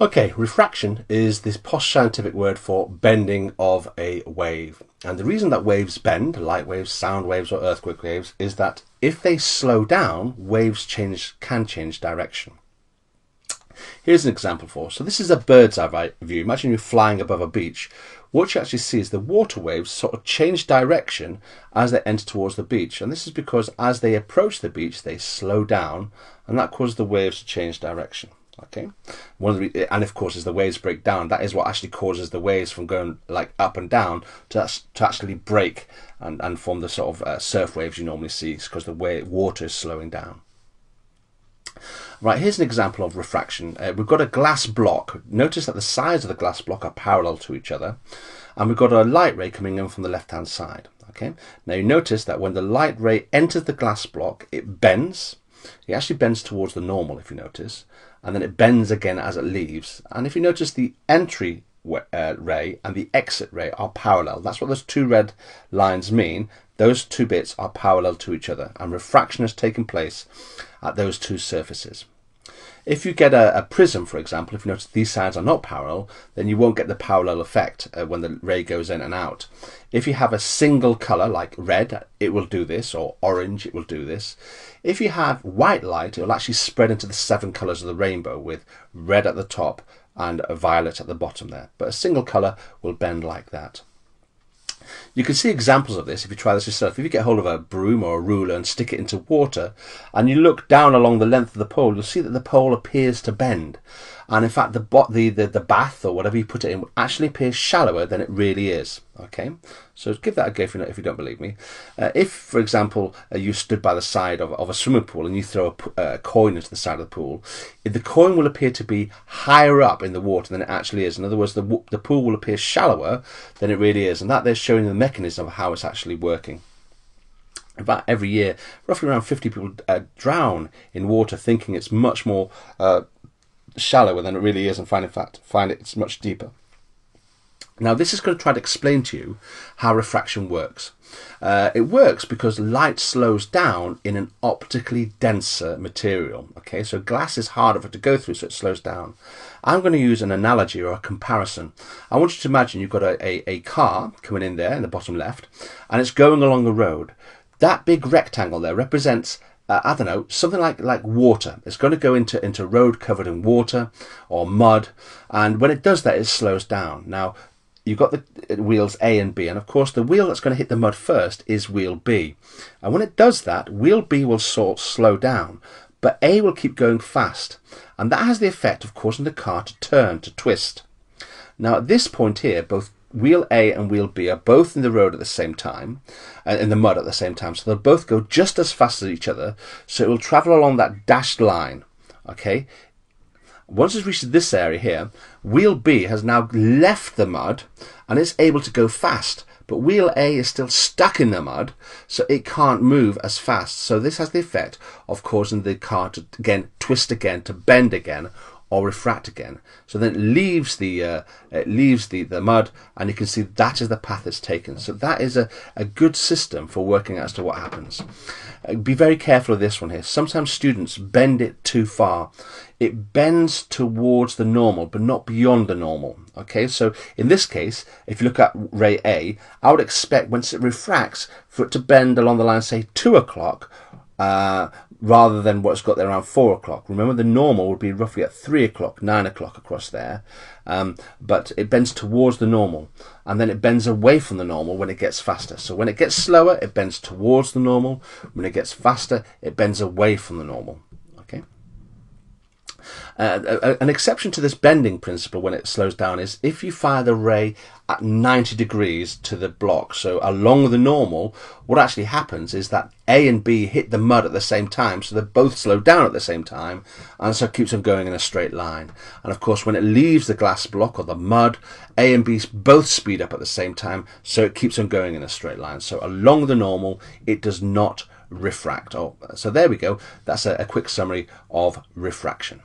Okay, refraction is this posh scientific word for bending of a wave. And the reason that waves bend, light waves, sound waves, or earthquake waves, is that if they slow down, waves can change direction. Here's an example for us. So this is a bird's eye view. Imagine you're flying above a beach. What you actually see is the water waves sort of change direction as they enter towards the beach. And this is because as they approach the beach, they slow down, and that causes the waves to change direction. Okay, and of course, as the waves break down, that is what actually causes the waves from going like up and down to actually break and form the sort of surf waves you normally see, because the water is slowing down. Right, here's an example of refraction. We've got a glass block. Notice that the sides of the glass block are parallel to each other, and we've got a light ray coming in from the left-hand side. Okay, now you notice that when the light ray enters the glass block, it bends. It actually bends towards the normal, if you notice, and then it bends again as it leaves. And if you notice, the entry ray and the exit ray are parallel. That's what those two red lines mean. Those two bits are parallel to each other, and refraction has taken place at those two surfaces. If you get a prism, for example, if you notice these sides are not parallel, then you won't get the parallel effect when the ray goes in and out. If you have a single colour like red, it will do this, or orange, it will do this. If you have white light, it will actually spread into the 7 colours of the rainbow, with red at the top and a violet at the bottom there. But a single colour will bend like that. You can see examples of this if you try this yourself. If you get hold of a broom or a ruler and stick it into water, and you look down along the length of the pole, you'll see that the pole appears to bend. And in fact, the bath or whatever you put it in actually appears shallower than it really is. Okay, so give that a go if you don't believe me. If, for example, you stood by the side of a swimming pool and you throw a coin into the side of the pool, the coin will appear to be higher up in the water than it actually is. In other words, the pool will appear shallower than it really is, and that there's showing the mechanism of how it's actually working. In fact, every year, roughly around 50 people drown in water, thinking it's much more shallower than it really is, and find it's much deeper. Now, this is going to try to explain to you how refraction works. It works because light slows down in an optically denser material. Okay, so glass is harder for it to go through, so it slows down. I'm going to use an analogy or a comparison. I want you to imagine you've got a car coming in there in the bottom left, and it's going along the road. That big rectangle there represents I don't know, something like water. It's going to go into road covered in water or mud, and when it does that, it slows down. Now, you've got the wheels A and B, and of course the wheel that's going to hit the mud first is wheel B. And when it does that, wheel B will slow down, but A will keep going fast. And that has the effect of causing the car to turn, to twist. Now, at this point here, both wheel A and wheel B are both in the road at the same time, in the mud at the same time, so they'll both go just as fast as each other, so it will travel along that dashed line. Okay, once it's reached this area here, wheel B has now left the mud and it's able to go fast, but wheel A is still stuck in the mud, so it can't move as fast. So this has the effect of causing the car to twist again, to bend again, or refract again. So then it leaves the mud, and you can see that is the path it's taken. So that is a good system for working out as to what happens. Be very careful of this one here. Sometimes students bend it too far. It bends towards the normal, but not beyond the normal. Okay, so in this case, if you look at ray A, I would expect once it refracts for it to bend along the line, say 2 o'clock, rather than what's got there around 4 o'clock. Remember, the normal would be roughly at 3 o'clock, 9 o'clock across there, but it bends towards the normal, and then it bends away from the normal when it gets faster. So when it gets slower, it bends towards the normal. When it gets faster, it bends away from the normal. Okay. An exception to this bending principle when it slows down is if you fire the ray at 90 degrees to the block, so along the normal, what actually happens is that A and B hit the mud at the same time, so they both slow down at the same time, and so it keeps them going in a straight line. And of course, when it leaves the glass block or the mud, A and B both speed up at the same time, so it keeps them going in a straight line. So along the normal, it does not refract. So there we go. That's a quick summary of refraction.